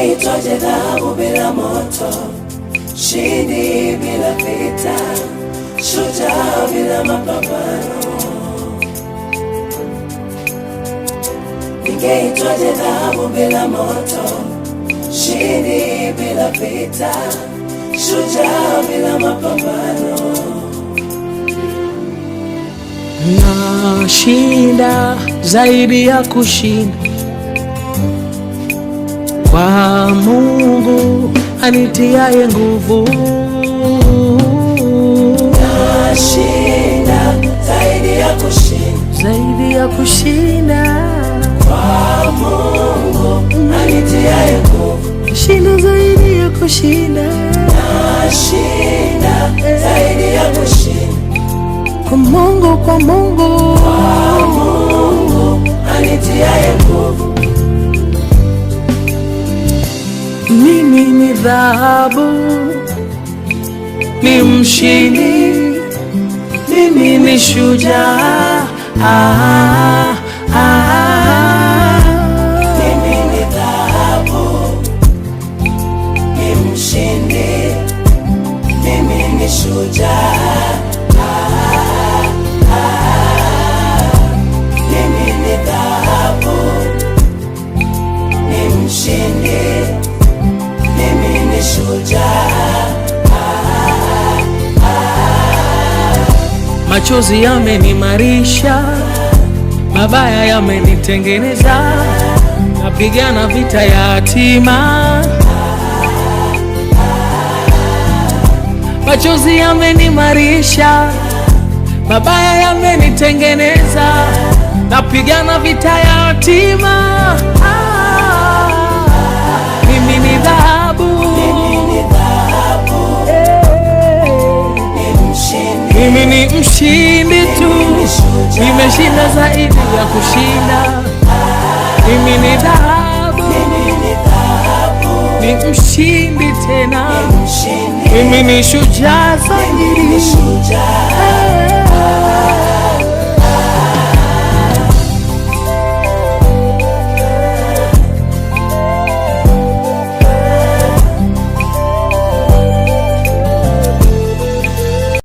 Ningeitwaje dhahabu bila moto, shindi bila vita, shujaa bila mapambano. Ningeitwaje dhahabu bila moto, shindi bila vita, shujaa bila mapambano. Nashinda zaidi ya kushinda kwa Mungu anitiaye nguvu. Nashinda zaidi ya kushinda, zaidi ya kushinda kwa Mungu anitiaye nguvu. Nashinda zaidi ya kushinda, nashinda zaidi ya kushinda kwa Mungu, kwa Mungu, kwa Mungu anitiaye nguvu. Mimi ni dhahabu, ni mshindi, mimi ni shujaa. Mimi ni dhahabu, ni mshindi, mimi ni shujaa. Mimi ni dhahabu, ni mshindi, mimi ni shujaa. Machozi yamenimarisha, mabaya yamenitengeneza, napigana vita ya hatima. Machozi yamenimarisha, mabaya yamenitengeneza, napigana vita ya hatima. Mimi ni dhahabu, mimi ni mshindi tu, nimeshinda zaidi ya kushinda. Mimi ni dhahabu, ni mshindi tena, mimi ni shujaa zaidi.